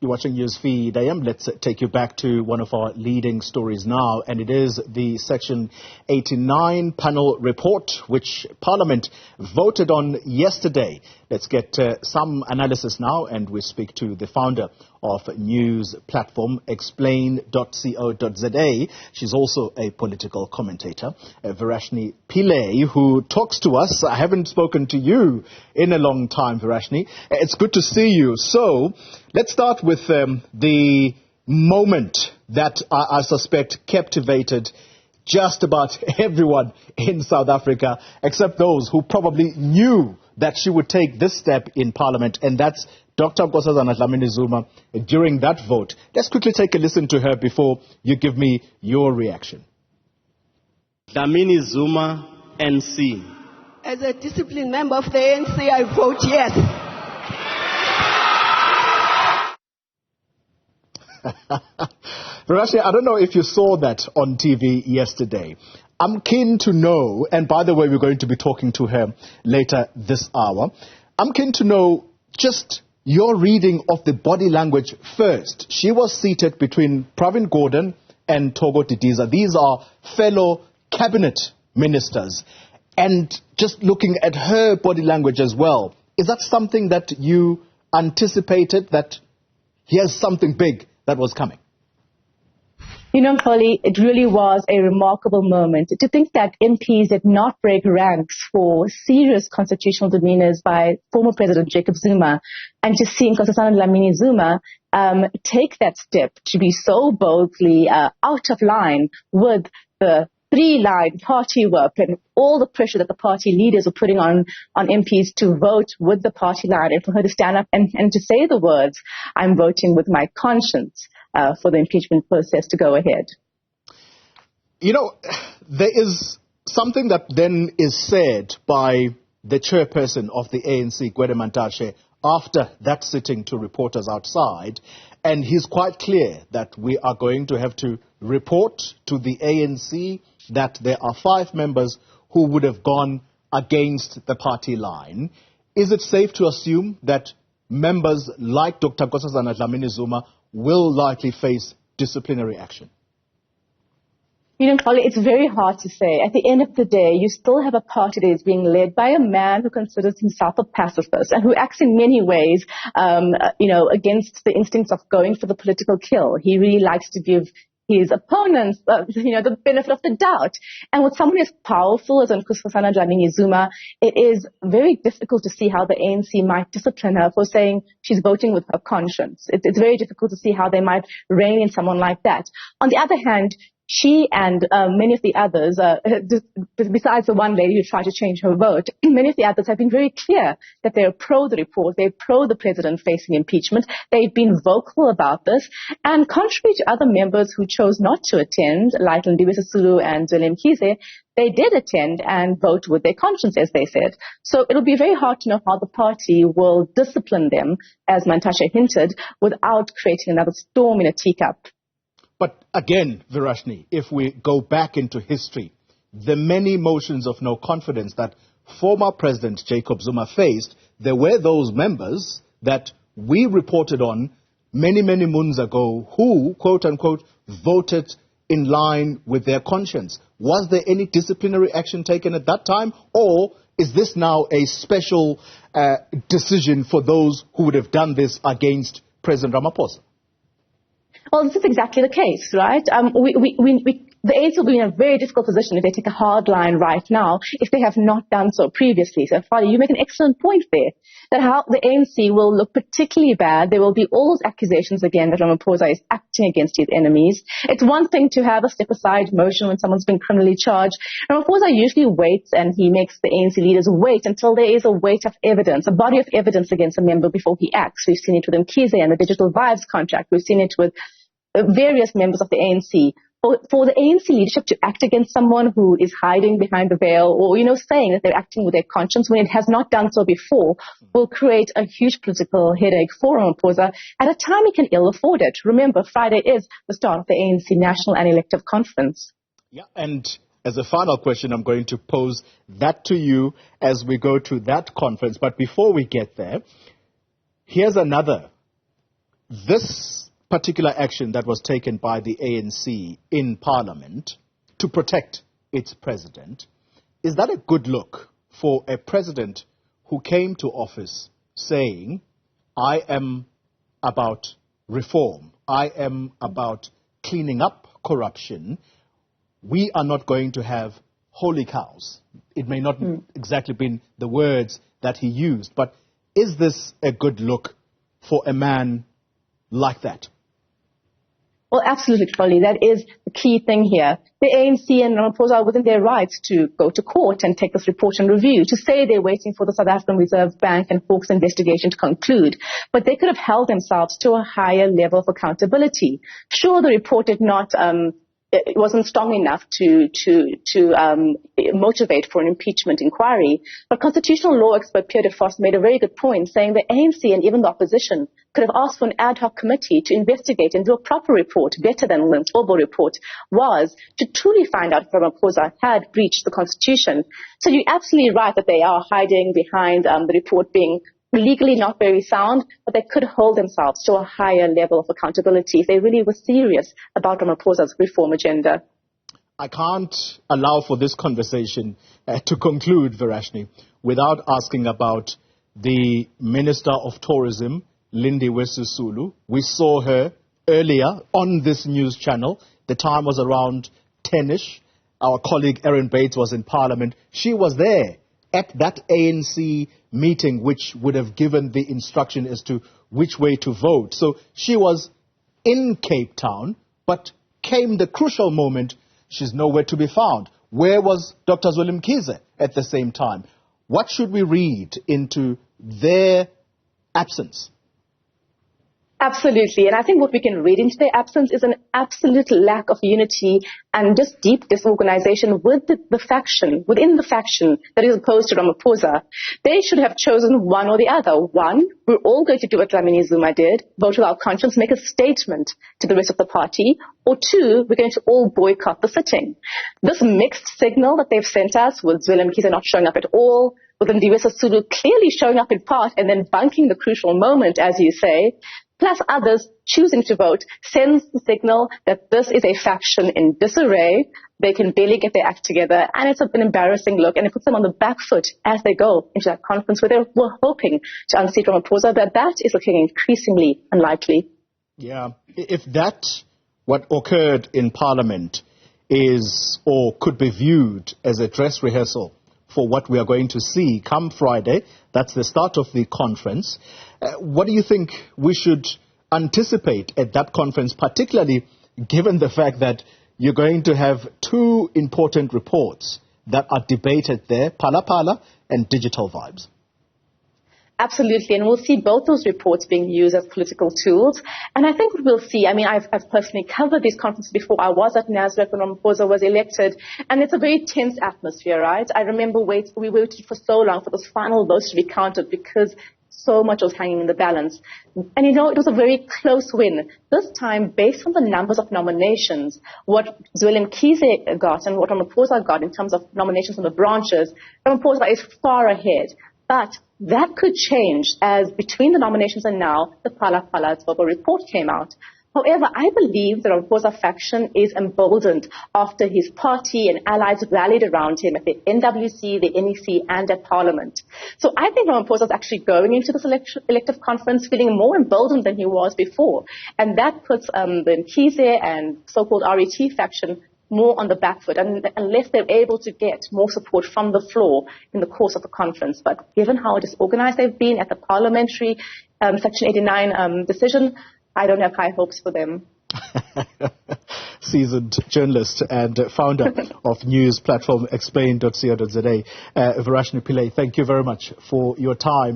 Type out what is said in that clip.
You're watching Newsfeed AM. Let's take you back to one of our leading stories now, and it is the Section 89 panel report, which Parliament voted on yesterday. Let's get some analysis now, and we speak to the founder of news platform explain.co.za. She's also a political commentator, Verashni Pillay, who talks to us. I haven't spoken to you in a long time, Verashni. It's good to see you. So let's start with the moment that I suspect captivated just about everyone in South Africa, except those who probably knew that she would take this step in Parliament, and that's Dr. Nkosazana Dlamini-Zuma during that vote. Let's quickly take a listen to her before you give me your reaction. Dlamini-Zuma, NC. As a disciplined member of the ANC, I vote yes. Verashni, I don't know if you saw that on TV yesterday. I'm keen to know, and by the way, we're going to be talking to her later this hour. I'm keen to know just your reading of the body language first. She was seated between Pravin Gordhan and Togo Didiza. These are fellow cabinet ministers. And just looking at her body language as well, is that something that you anticipated, that here's something big that was coming? You know, Xoli, it really was a remarkable moment. To think that MPs did not break ranks for serious constitutional demeanors by former President Jacob Zuma, and to see Nkosazana Dlamini-Zuma take that step to be so boldly out of line with the three-line party work and all the pressure that the party leaders were putting on MPs to vote with the party line, and for her to stand up and to say the words, "I'm voting with my conscience," for the impeachment process to go ahead. You know, there is something that then is said by the chairperson of the ANC, Gwede Mantashe, after that sitting to reporters outside, and he's quite clear that we are going to have to report to the ANC that there are 5 members who would have gone against the party line. Is it safe to assume that members like Dr. Nkosazana Dlamini-Zuma will likely face disciplinary action? You know, Xoli, it's very hard to say. At the end of the day, you still have a party that is being led by a man who considers himself a pacifist and who acts in many ways, against the instincts of going for the political kill. He really likes to give his opponents, the benefit of the doubt. And with someone as powerful as Nkosazana Dlamini-Zuma, it is very difficult to see how the ANC might discipline her for saying she's voting with her conscience. It's very difficult to see how they might rein in someone like that. On the other hand, she and many of the others, besides the one lady who tried to change her vote, many of the others have been very clear that they're pro the report, they're pro the president facing impeachment. They've been vocal about this. And contrary to other members who chose not to attend, like Ndibisa Sulu and Lemkhize, they did attend and vote with their conscience, as they said. So it'll be very hard to know how the party will discipline them, as Mantashe hinted, without creating another storm in a teacup. But again, Verashni, if we go back into history, the many motions of no confidence that former President Jacob Zuma faced, there were those members that we reported on many, many moons ago who, quote unquote, voted in line with their conscience. Was there any disciplinary action taken at that time, or is this now a special decision for those who would have done this against President Ramaphosa? Well, this is exactly the case, right? The ANC will be in a very difficult position if they take a hard line right now, if they have not done so previously. So, Fadi, you make an excellent point there, that how the ANC will look particularly bad. There will be all those accusations again that Ramaphosa is acting against his enemies. It's one thing to have a step-aside motion when someone's been criminally charged. Ramaphosa usually waits, and he makes the ANC leaders wait until there is a weight of evidence, a body of evidence against a member before he acts. We've seen it with Mkhize and the Digital Vibes contract. We've seen it with various members of the ANC. For the ANC leadership to act against someone who is hiding behind the veil or, saying that they're acting with their conscience when it has not done so before will create a huge political headache for Ramaphosa at a time he can ill afford it. Remember, Friday is the start of the ANC National and Elective Conference. Yeah, and as a final question, I'm going to pose that to you as we go to that conference. But before we get there, here's another this particular action that was taken by the ANC in Parliament to protect its president, is that a good look for a president who came to office saying, I am about reform, I am about cleaning up corruption, we are not going to have holy cows? It may not exactly been the words that he used, but is this a good look for a man like that? Well, absolutely, Xoli. That is the key thing here. The ANC and Ramaphosa are within their rights to go to court and take this report and review, to say they're waiting for the South African Reserve Bank and Hawks investigation to conclude. But they could have held themselves to a higher level of accountability. Sure, the report did not it wasn't strong enough to motivate for an impeachment inquiry. But constitutional law expert Pierre de Vos made a very good point, saying the ANC and even the opposition could have asked for an ad hoc committee to investigate and do a proper report, better than the Newzroom report was, to truly find out if Ramaphosa had breached the Constitution. So you're absolutely right that they are hiding behind the report being legally not very sound, but they could hold themselves to a higher level of accountability if they really were serious about Ramaphosa's reform agenda. I can't allow for this conversation to conclude, Verashni, without asking about the Minister of Tourism, Lindiwe Sisulu. We saw her earlier on this news channel. The time was around 10ish. Our colleague Erin Bates was in Parliament. She was there at that ANC meeting, which would have given the instruction as to which way to vote. So she was in Cape Town, but came the crucial moment, she's nowhere to be found. Where was Dr. Xoli Mkhize at the same time? What should we read into their absence? Absolutely. And I think what we can read into their absence is an absolute lack of unity and just deep disorganization with the faction, within the faction that is opposed to Ramaphosa. They should have chosen one or the other. One, we're all going to do what Dlamini Zuma did, vote with our conscience, make a statement to the rest of the party. Or two, we're going to all boycott the sitting. This mixed signal that they've sent us with Xoli Mkhize not showing up at all, with Lindiwe Sisulu clearly showing up in part and then bunking the crucial moment, as you say, plus others choosing to vote, sends the signal that this is a faction in disarray. They can barely get their act together, and it's an embarrassing look, and it puts them on the back foot as they go into that conference where they were hoping to unseat Ramaphosa, but that is looking increasingly unlikely. Yeah, if that, what occurred in Parliament, is or could be viewed as a dress rehearsal for what we are going to see come Friday, that's the start of the conference. What do you think we should anticipate at that conference, particularly given the fact that you're going to have two important reports that are debated there, Phala Phala and Digital Vibes? Absolutely, and we'll see both those reports being used as political tools. And I think what we'll see, I mean, I've personally covered these conferences before. I was at Nazareth when Ramaphosa was elected, and it's a very tense atmosphere, right? I remember we waited for so long for those final votes to be counted because so much was hanging in the balance. And, it was a very close win. This time, based on the numbers of nominations, what Xoli Mkhize got and what Ramaphosa got in terms of nominations from the branches, Ramaphosa is far ahead. But that could change as between the nominations and now, the Phala Phala report came out. However, I believe the Ramaphosa faction is emboldened after his party and allies rallied around him at the NWC, the NEC, and at Parliament. So I think Ramaphosa is actually going into this elective conference feeling more emboldened than he was before. And that puts the Mkhize and so-called RET faction more on the back foot, unless they're able to get more support from the floor in the course of the conference. But given how disorganized they've been at the parliamentary Section 89 decision, I don't have high hopes for them. Seasoned journalist and founder of news platform explain.co.za, Verashni Pillay, thank you very much for your time.